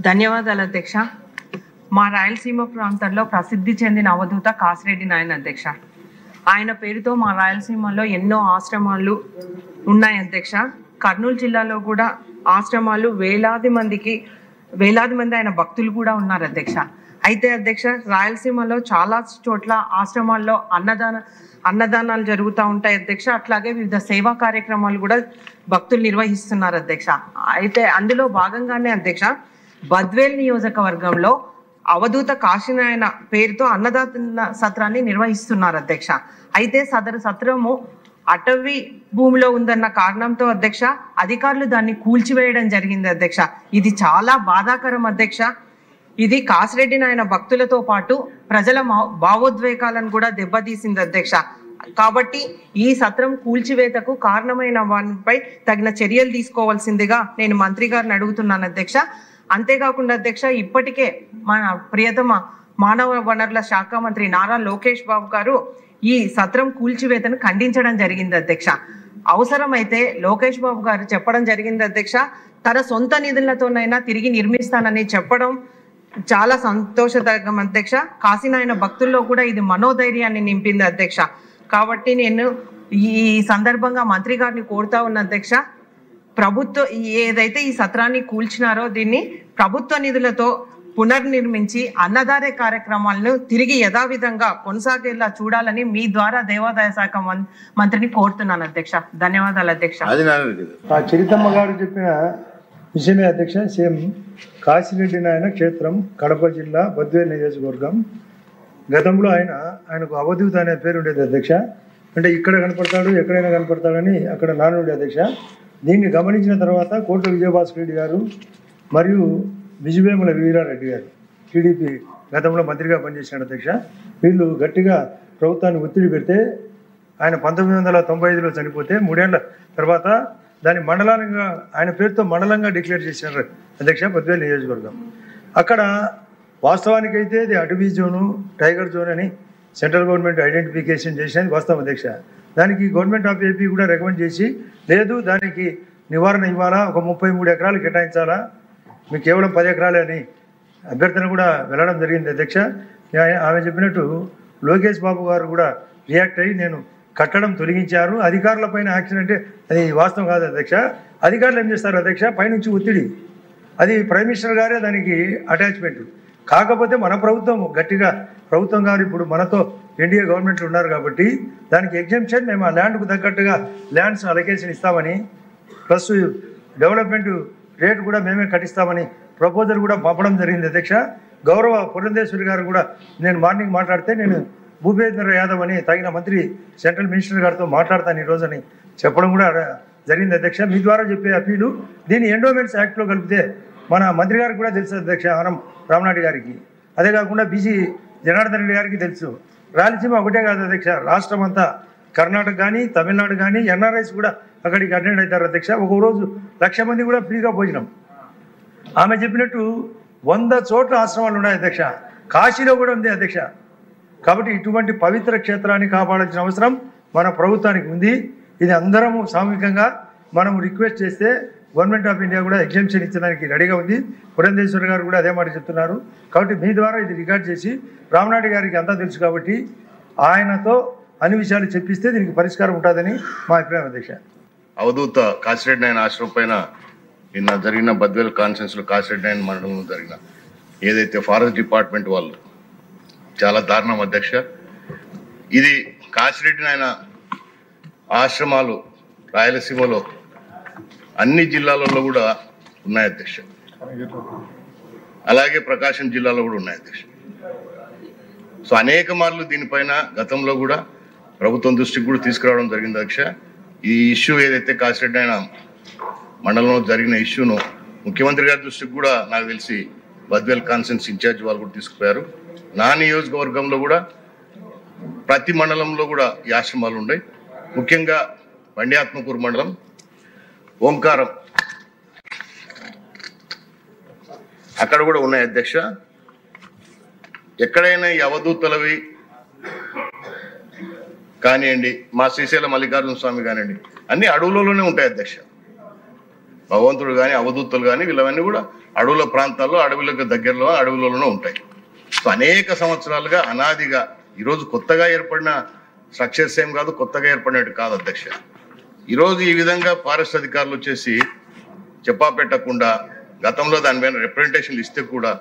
ధన్యవాదాలు అధ్యక్ష. మా రాయలసీమ ప్రాంతంలో ప్రసిద్ధి చెందిన అవధూత కాసిరెడ్డి నాయన అధ్యక్ష. ఆయన పేరుతో మా రాయలసీమలో ఎన్నో ఆశ్రమాలు ఉన్నాయి అధ్యక్ష. కర్నూలు జిల్లాలో కూడా ఆశ్రమాలు వేలాది మంది ఆయన భక్తులు కూడా ఉన్నారు అధ్యక్ష. అయితే అధ్యక్ష, రాయలసీమలో చాలా చోట్ల ఆశ్రమాల్లో అన్నదానాలు జరుగుతూ ఉంటాయి అధ్యక్ష. అట్లాగే వివిధ సేవా కార్యక్రమాలు కూడా భక్తులు నిర్వహిస్తున్నారు అధ్యక్ష. అయితే అందులో భాగంగానే అధ్యక్ష, బద్వేల్ నియోజకవర్గంలో అవధూత కాశీనాయన పేరుతో అన్నదాన సత్రాన్ని నిర్వహిస్తున్నారు అధ్యక్ష. అయితే సదరు సత్రము అటవీ భూమిలో ఉందన్న కారణంతో అధ్యక్ష, అధికారులు దాన్ని కూల్చివేయడం జరిగింది అధ్యక్ష. ఇది చాలా బాధాకరం అధ్యక్ష. ఇది కాసిరెడ్డి నాయన భక్తులతో పాటు ప్రజల భావోద్వేగాలను కూడా దెబ్బతీసింది అధ్యక్ష. కాబట్టి ఈ సత్రం కూల్చివేతకు కారణమైన వారిపై తగిన చర్యలు తీసుకోవాల్సిందిగా నేను మంత్రి గారిని అడుగుతున్నాను అధ్యక్ష. అంతేకాకుండా అధ్యక్ష, ఇప్పటికే మన ప్రియతమ మానవ వనరుల శాఖ మంత్రి నారా లోకేష్ బాబు గారు ఈ సత్రం కూల్చివేతను ఖండించడం జరిగింది అధ్యక్ష. అవసరమైతే లోకేష్ బాబు గారు చెప్పడం జరిగింది అధ్యక్ష, తన సొంత నిధులతోనైనా తిరిగి నిర్మిస్తానని చెప్పడం చాలా సంతోషదాయకం అధ్యక్ష. కాశీనాయన భక్తుల్లో కూడా ఇది మనోధైర్యాన్ని నింపింది అధ్యక్ష. కాబట్టి నేను ఈ సందర్భంగా మంత్రి గారిని కోరుతా ఉన్న అధ్యక్ష, ప్రభుత్వం ఏదైతే ఈ సత్రాన్ని కూల్చినారో దీన్ని ప్రభుత్వ నిధులతో పునర్నిర్మించి అన్నదాన కార్యక్రమాలను తిరిగి యథావిధంగా కొనసాగేలా చూడాలని మీ ద్వారా దేవాదాయ శాఖ మంత్రిని కోరుతున్నాను అధ్యక్ష. ధన్యవాదాలు అధ్యక్ష. చరితమ్మ గారు చెప్పిన విషయమే అధ్యక్ష. సేమ్ కాశీరెడ్డి నాయన క్షేత్రం కడప జిల్లా బద్వేల్ నియోజకవర్గం. గతంలో ఆయనకు అవధూత అనే పేరు ఉండేది అధ్యక్ష. అంటే ఇక్కడ కనపడతాడు, ఎక్కడైనా కనపడతాడని అక్కడ నానుడి అధ్యక్ష. దీన్ని గమనించిన తర్వాత కోట్ల విజయభాస్కర్ రెడ్డి గారు మరియు విజయవేముల వీరారెడ్డి గారు, టీడీపీ గతంలో మంత్రిగా పనిచేసిన అధ్యక్ష, వీళ్ళు గట్టిగా ప్రభుత్వాన్ని ఒత్తిడి పెడితే ఆయన 1995లో చనిపోతే 3 ఏళ్ల తర్వాత దాన్ని మండలంగా ఆయన పేరుతో మండలంగా డిక్లేర్ చేసినారు అధ్యక్ష బద్వేల్ నియోజకవర్గం. అక్కడ వాస్తవానికైతే ఇది అటవీ జోను, టైగర్ జోన్ అని సెంట్రల్ గవర్నమెంట్ ఐడెంటిఫికేషన్ చేసినది వాస్తవం అధ్యక్ష. దానికి గవర్నమెంట్ ఆఫ్ ఏపీ కూడా రికమెండ్ చేసి, లేదు దానికి నివారణ ఇవ్వాలా, ఒక 33 ఎకరాలు కేటాయించాలా, మీకు కేవలం 10 ఎకరాలే అని అభ్యర్థన కూడా వెళ్ళడం జరిగింది అధ్యక్ష. ఆమె చెప్పినట్టు లోకేష్ బాబు గారు కూడా రియాక్ట్ అయ్యి నేను కట్టడం తొలగించారు, అధికారుల పైన యాక్షన్ అంటే అది వాస్తవం కాదు అధ్యక్ష. అధికారులు ఏం చేస్తారు అధ్యక్ష, పైనుంచి ఒత్తిడి, అది ప్రైమ్ మినిస్టర్ గారే దానికి అటాచ్మెంట్. కాకపోతే మన ప్రభుత్వం గట్టిగా ప్రభుత్వం గారు ఇప్పుడు మనతో ఎన్డీఏ గవర్నమెంట్లు ఉన్నారు కాబట్టి దానికి ఎగ్జామ్షన్ మేము ఆ ల్యాండ్కు తగ్గట్టుగా ల్యాండ్స్ అలొకేషన్ ఇస్తామని, ప్లస్ డెవలప్మెంట్ రేటు కూడా మేమే కట్టిస్తామని ప్రపోజల్ కూడా పంపడం జరిగింది అధ్యక్ష. గౌరవ పురంధేశ్వరి గారు కూడా నేను మార్నింగ్ మాట్లాడితే నేను భూపేంద్ర యాదవ్ అని తగిన మంత్రి సెంట్రల్ మినిస్టర్ గారితో మాట్లాడతాను ఈరోజని చెప్పడం కూడా జరిగింది అధ్యక్ష. మీ ద్వారా చెప్పే అప్పీలు దీన్ని ఎండోమెంట్స్ యాక్ట్లో కలిపితే మన మంత్రి గారికి కూడా తెలుసు అధ్యక్ష, రామనాయుడు గారికి, అదే కాకుండా బీసీ జనార్దన్ రెడ్డి గారికి తెలుసు. రాయలసీమ ఒకటే కాదు అధ్యక్ష, రాష్ట్రం అంతా కర్ణాటక కానీ తమిళనాడు కానీ ఎన్ఆర్ఐస్ కూడా అక్కడికి అటెండ్ అవుతారు అధ్యక్ష. ఒక రోజు 1,00,000 మంది కూడా ఫ్రీగా భోజనం. ఆమె చెప్పినట్టు 100 చోట్ల ఆశ్రమాలు ఉన్నాయి అధ్యక్ష, కాశీలో కూడా ఉంది అధ్యక్ష. కాబట్టి ఇటువంటి పవిత్ర క్షేత్రాన్ని కాపాడాల్సిన అవసరం మన ప్రభుత్వానికి ఉంది. ఇది అందరము సామూహికంగా మనం రిక్వెస్ట్ చేస్తే గవర్నమెంట్ ఆఫ్ ఇండియా కూడా ఎగ్జామ్షన్ ఇచ్చడానికి రెడీగా ఉంది. పురంధేశ్వరి గారు కూడా అదే మాట చెప్తున్నారు. కాబట్టి మీ ద్వారా ఇది రికార్డ్ చేసి రామనాయుడు గారికి అంతా తెలుసు కాబట్టి ఆయనతో అన్ని విషయాలు చెప్పిస్తే దీనికి పరిష్కారం ఉంటుందని మా అభిప్రాయం అధ్యక్ష. అవధూత కాసిరెడ్డి నాయన ఆశ్రమం పైన నిన్న జరిగిన బద్వేల్ కాన్ఫరెన్స్లో కాసిరెడ్డి నాయన మండలంలో జరిగిన ఏదైతే ఫారెస్ట్ డిపార్ట్మెంట్ వాళ్ళు చాలా దారుణం అధ్యక్ష. ఇది కాసిరెడ్డి నాయన ఆశ్రమాలు రాయలసీమలో అన్ని జిల్లాలలో కూడా ఉన్నాయి అధ్యక్ష, అలాగే ప్రకాశం జిల్లాలో కూడా ఉన్నాయి అధ్యక్ష. సో అనేక మార్లు దీనిపైన గతంలో కూడా ప్రభుత్వం దృష్టికి కూడా తీసుకురావడం జరిగింది అధ్యక్ష. ఈ ఇష్యూ ఏదైతే కాసిరెడ్డి నాయన మండలంలో జరిగిన ఇష్యూను ముఖ్యమంత్రి గారి దృష్టికి కూడా నాకు తెలిసి బద్వేల్ కాన్ఫరెన్స్ ఇన్ఛార్జ్ వాళ్ళు కూడా తీసుకుపోయారు. నా నియోజకవర్గంలో కూడా ప్రతి మండలంలో కూడా ఈ ఆశ్రమాలు ఉన్నాయి. ముఖ్యంగా బండి ఆత్మకూరు మండలం ఓంకారం అక్కడ కూడా ఉన్నాయి అధ్యక్ష. ఎక్కడైనా ఈ అవధూతలవి కానివ్వండి, మా శ్రీశైల మల్లికార్జున స్వామి కానివ్వండి, అన్ని అడవులలోనే ఉంటాయి అధ్యక్ష. భగవంతుడు కానీ అవధూతలు కానీ వీళ్ళవన్నీ కూడా అడవుల ప్రాంతాల్లో అడవులకు దగ్గరలో అడవులలోనే ఉంటాయి. సో అనేక సంవత్సరాలుగా అనాదిగా ఈరోజు కొత్తగా ఏర్పడిన స్ట్రక్చర్స్ ఏం కాదు, కొత్తగా ఏర్పడినట్టు కాదు అధ్యక్ష. ఈరోజు ఈ విధంగా ఫారెస్ట్ అధికారులు వచ్చేసి చెప్పా పెట్టకుండా గతంలో దాని మీద రిప్రజెంటేషన్లు ఇస్తే కూడా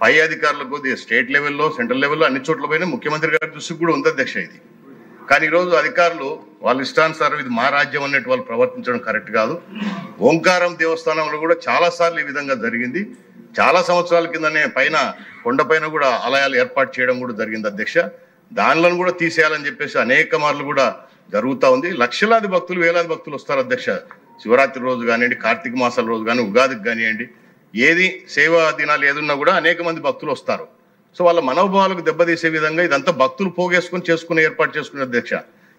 పై అధికారులకు స్టేట్ లెవెల్లో సెంట్రల్ లెవెల్లో అన్ని చోట్ల పోయినా ముఖ్యమంత్రి గారి దృష్టికి కూడా ఉంది అధ్యక్ష ఇది. కానీ ఈరోజు అధికారులు వాళ్ళ ఇష్టానుసారం ఇది మా రాజ్యం అన్నట్టు వాళ్ళు ప్రవర్తించడం కరెక్ట్ కాదు. ఓంకారం దేవస్థానంలో కూడా చాలా సార్లు ఈ విధంగా జరిగింది. చాలా సంవత్సరాల కిందనే పైన కొండపైన కూడా ఆలయాలు ఏర్పాటు చేయడం కూడా జరిగింది అధ్యక్ష. దానిలో కూడా తీసేయాలని చెప్పేసి అనేక మార్లు కూడా జరుగుతూ ఉంది. లక్షలాది భక్తులు వేలాది భక్తులు వస్తారు అధ్యక్ష. శివరాత్రి రోజు కానివ్వండి, కార్తీక మాసాల రోజు కానీ, ఉగాదికి కానివ్వండి, ఏది సేవా దినాలు ఏదున్నా కూడా అనేక మంది భక్తులు వస్తారు. సో వాళ్ళ మనోభావాలకు దెబ్బతీసే విధంగా ఇదంతా భక్తులు పోగేసుకొని చేసుకుని ఏర్పాటు చేసుకునే అధ్యక్ష.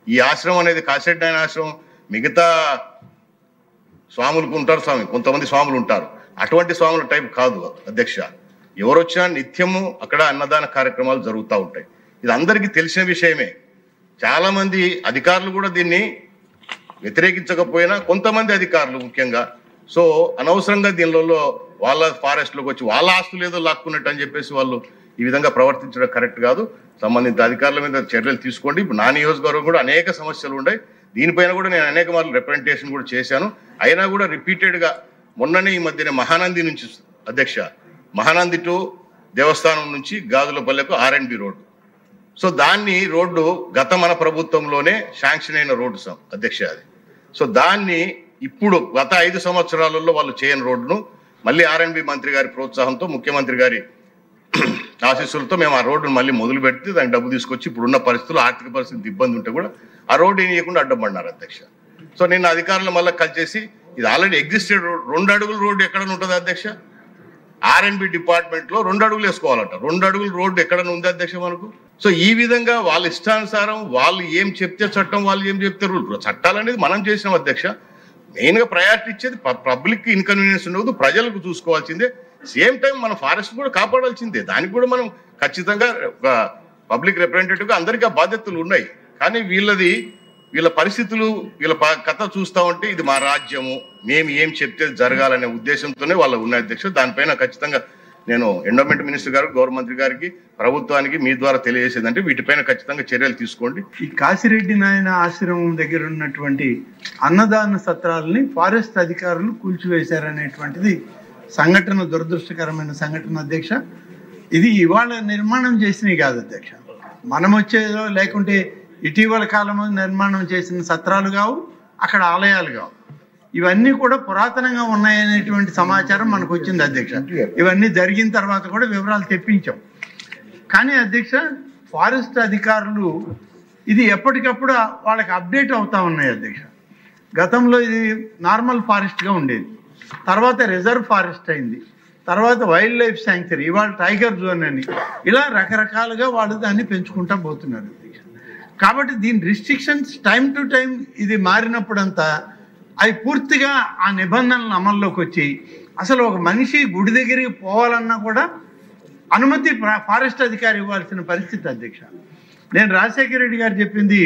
ఈ ఆశ్రమం అనేది కాసిరెడ్డి నాయన ఆశ్రమం మిగతా స్వాములకు ఉంటారు స్వామి, కొంతమంది స్వాములు ఉంటారు, అటువంటి స్వాముల టైప్ కాదు అధ్యక్ష. ఎవరు వచ్చినా నిత్యము అక్కడ అన్నదాన కార్యక్రమాలు జరుగుతూ ఉంటాయి. ఇది అందరికీ తెలిసిన విషయమే. చాలా మంది అధికారులు కూడా దీన్ని వ్యతిరేకించకపోయినా కొంతమంది అధికారులు ముఖ్యంగా సో అనవసరంగా దీనిలో వాళ్ళ ఫారెస్ట్లోకి వచ్చి వాళ్ళ ఆస్తులు ఏదో లాక్కున్నట్టు అని చెప్పేసి వాళ్ళు ఈ విధంగా ప్రవర్తించడం కరెక్ట్ కాదు. సంబంధిత అధికారుల మీద చర్యలు తీసుకోండి. ఇప్పుడు నా నియోజకవర్గం కూడా అనేక సమస్యలు ఉన్నాయి. దీనిపైన కూడా నేను అనేక మార్లు రిప్రజెంటేషన్ కూడా చేశాను. అయినా కూడా రిపీటెడ్గా మొన్ననే ఈ మధ్యనే మహానంది నుంచి అధ్యక్ష, మహానంది టు దేవస్థానం నుంచి గాజులపల్లెకు R&B రోడ్డు. సో దాన్ని రోడ్డు గత మన ప్రభుత్వంలోనే శాంక్షన్ అయిన రోడ్డు అధ్యక్ష అది. సో దాన్ని ఇప్పుడు గత 5 సంవత్సరాలలో వాళ్ళు చేయని రోడ్డును మళ్ళీ R&B మంత్రి గారి ప్రోత్సాహంతో, ముఖ్యమంత్రి గారి ఆశీస్సులతో మేము ఆ రోడ్డును మళ్ళీ మొదలు పెడితే దానికి డబ్బు తీసుకొచ్చి ఇప్పుడున్న పరిస్థితులు ఆర్థిక పరిస్థితి ఇబ్బంది ఉంటే కూడా ఆ రోడ్డు ఏం చేయకుండా అడ్డం పడినారు అధ్యక్ష. సో నిన్న అధికారులు మళ్ళీ కలిసేసి ఇది ఆల్రెడీ ఎగ్జిస్టెడ్ రోడ్, 2 అడుగుల రోడ్డు ఎక్కడ ఉంటుంది అధ్యక్ష? R&B డిపార్ట్మెంట్లో 2 అడుగులు వేసుకోవాలంట. 2 అడుగుల రోడ్డు ఎక్కడ ఉంది అధ్యక్ష మనకు? సో ఈ విధంగా వాళ్ళ ఇష్టానుసారం వాళ్ళు ఏం చెప్తే చట్టం, వాళ్ళు ఏం చెప్తే రూల్. చట్టాలు అనేది మనం చేసినాం అధ్యక్ష. మెయిన్గా ప్రయారిటీ ఇచ్చేది పబ్లిక్ ఇన్కన్వీనియన్స్ ఉండదు, ప్రజలకు చూసుకోవాల్సిందే. సేమ్ టైం మన ఫారెస్ట్ కూడా కాపాడాల్సిందే. దానికి కూడా మనం ఖచ్చితంగా పబ్లిక్ రిప్రజెంటేటివ్గా అందరికీ ఆ బాధ్యతలు ఉన్నాయి. కానీ వీళ్ళ పరిస్థితులు, వీళ్ళ కథ చూస్తూ ఉంటే ఇది మా రాజ్యము, మేము ఏం చెప్తే జరగాలనే ఉద్దేశంతోనే వాళ్ళు ఉన్నాయి అధ్యక్ష. దానిపైన ఖచ్చితంగా నేను ఎండోమెంట్ మినిస్టర్ గారు, గవర్నమెంట్ గారికి, ప్రభుత్వానికి మీ ద్వారా తెలియజేసేదంటే వీటిపైన ఖచ్చితంగా చర్యలు తీసుకోండి. ఈ కాసిరెడ్డి నాయన ఆశ్రమం దగ్గర ఉన్నటువంటి అన్నదాన సత్రాలని ఫారెస్ట్ అధికారులు కూల్చివేశారనేటువంటిది సంఘటన, దురదృష్టకరమైన సంఘటన అధ్యక్ష. ఇది ఇవాళ నిర్మాణం చేసినవి కాదు అధ్యక్ష. మనం వచ్చేదో లేకుంటే ఇటీవల కాలంలో నిర్మాణం చేసిన సత్రాలు కావు, అక్కడ ఆలయాలు కావు. ఇవన్నీ కూడా పురాతనంగా ఉన్నాయనేటువంటి సమాచారం మనకు వచ్చింది అధ్యక్ష. ఇవన్నీ జరిగిన తర్వాత కూడా వివరాలు తెప్పించాం. కానీ అధ్యక్ష, ఫారెస్ట్ అధికారులు ఇది ఎప్పటికప్పుడు వాళ్ళకి అప్డేట్ అవుతూ ఉన్నాయి అధ్యక్ష. గతంలో ఇది నార్మల్ ఫారెస్ట్గా ఉండేది, తర్వాత రిజర్వ్ ఫారెస్ట్ అయింది, తర్వాత వైల్డ్ లైఫ్ శాంక్చురీ, ఇవాళ టైగర్ జోన్ అని, ఇలా రకరకాలుగా వాళ్ళు దాన్ని పెంచుకుంటూ పోతున్నారు అధ్యక్ష. కాబట్టి దీని రిస్ట్రిక్షన్స్ టైం టు టైం ఇది మారినప్పుడంతా అవి పూర్తిగా ఆ నిబంధనలను అమల్లోకి వచ్చి అసలు ఒక మనిషి గుడి దగ్గరికి పోవాలన్నా కూడా అనుమతి ఫారెస్ట్ అధికారి ఇవ్వాల్సిన పరిస్థితి అధ్యక్ష. నేను రాజశేఖర రెడ్డి గారు చెప్పింది,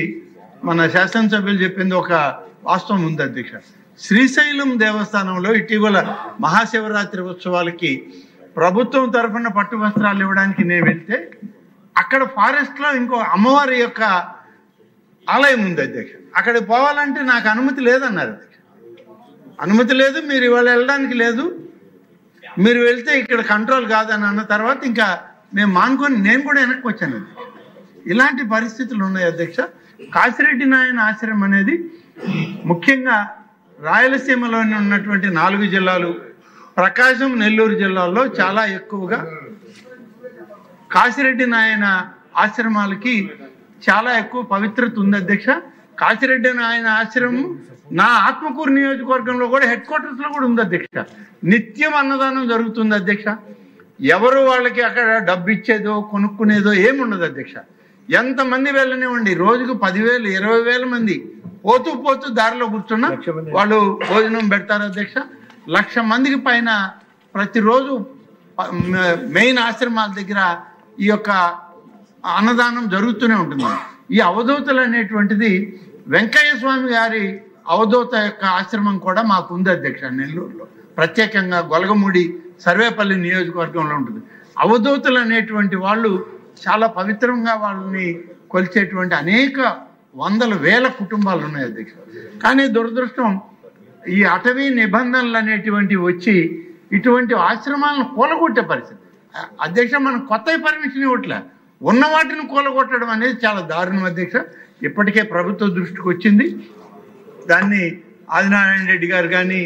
మన శాసనసభ్యులు చెప్పింది ఒక వాస్తవం ఉంది అధ్యక్ష. శ్రీశైలం దేవస్థానంలో ఇటీవల మహాశివరాత్రి ఉత్సవాలకి ప్రభుత్వం తరఫున పట్టు వస్త్రాలు ఇవ్వడానికి నేను వెళ్తే అక్కడ ఫారెస్ట్లో ఇంకో అమ్మవారి యొక్క ఆలయం ఉంది అధ్యక్ష. అక్కడికి పోవాలంటే నాకు అనుమతి లేదన్నారు అధ్యక్ష. అనుమతి లేదు, మీరు ఇవాళ వెళ్ళడానికి లేదు, మీరు వెళ్తే ఇక్కడ కంట్రోల్ కాదని అన్న తర్వాత ఇంకా మేము మానుకొని నేను కూడా వెనక్కి వచ్చాను అధ్యక్ష. ఇలాంటి పరిస్థితులు ఉన్నాయి అధ్యక్ష. కాసిరెడ్డి నాయన ఆశ్రమం అనేది ముఖ్యంగా రాయలసీమలోని ఉన్నటువంటి 4 జిల్లాలు, ప్రకాశం, నెల్లూరు జిల్లాల్లో చాలా ఎక్కువగా కాసిరెడ్డి నాయన ఆశ్రమాలకి చాలా ఎక్కువ పవిత్రత ఉంది అధ్యక్ష. కాసిరెడ్డి నాయన ఆశ్రమం నా ఆత్మకూరు నియోజకవర్గంలో కూడా హెడ్ క్వార్టర్స్లో కూడా ఉంది అధ్యక్ష. నిత్యం అన్నదానం జరుగుతుంది అధ్యక్ష. ఎవరు వాళ్ళకి అక్కడ డబ్బు ఇచ్చేదో కొనుక్కునేదో ఏముండదు అధ్యక్ష. ఎంతమంది వెళ్ళనివ్వండి, రోజుకు 10,000 20,000 మంది పోతూ దారిలో కూర్చున్నా వాళ్ళు భోజనం పెడతారు అధ్యక్ష. 1,00,000 మందికి పైన ప్రతిరోజు మెయిన్ ఆశ్రమాల దగ్గర ఈ యొక్క అన్నదానం జరుగుతూనే ఉంటుంది. ఈ అవధూతలు అనేటువంటిది వెంకయ్య స్వామి గారి అవధూత యొక్క ఆశ్రమం కూడా మాకు ఉంది అధ్యక్ష నెల్లూరులో, ప్రత్యేకంగా గొలగమూడి సర్వేపల్లి నియోజకవర్గంలో ఉంటుంది. అవధూతలు అనేటువంటి వాళ్ళు చాలా పవిత్రంగా వాళ్ళని కొలిచేటువంటి అనేక వందల వేల కుటుంబాలు ఉన్నాయి అధ్యక్ష. కానీ దురదృష్టం ఈ అటవీ నిబంధనలు అనేటువంటివి వచ్చి ఇటువంటి ఆశ్రమాలను కూలగొట్టే పరిస్థితి అధ్యక్ష. మనం కొత్త పర్మిషన్ ఇవ్వట్లే, ఉన్న వాటిని కూలగొట్టడం అనేది చాలా దారుణం అధ్యక్ష. ఇప్పటికే ప్రభుత్వ దృష్టికి వచ్చింది. దాన్ని ఆదినారాయణ రెడ్డి గారు కానీ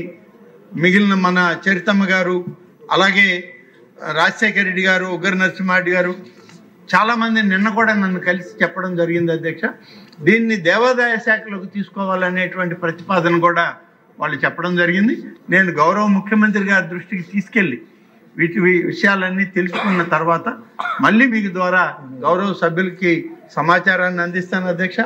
మిగిలిన మన చరితమ్మ గారు అలాగే రాజశేఖర రెడ్డి గారు ఉగ్గర నరసింహారెడ్డి గారు చాలామంది నిన్న కూడా నన్ను కలిసి చెప్పడం జరిగింది అధ్యక్ష. దీన్ని దేవాదాయ శాఖలోకి తీసుకోవాలనేటువంటి ప్రతిపాదన కూడా వాళ్ళు చెప్పడం జరిగింది. నేను గౌరవ ముఖ్యమంత్రి గారి దృష్టికి తీసుకెళ్ళి వీటి విషయాలన్నీ తెలుసుకున్న తర్వాత మళ్ళీ మీకు ద్వారా గౌరవ సభ్యులకి సమాచారాన్ని అందిస్తాను అధ్యక్ష.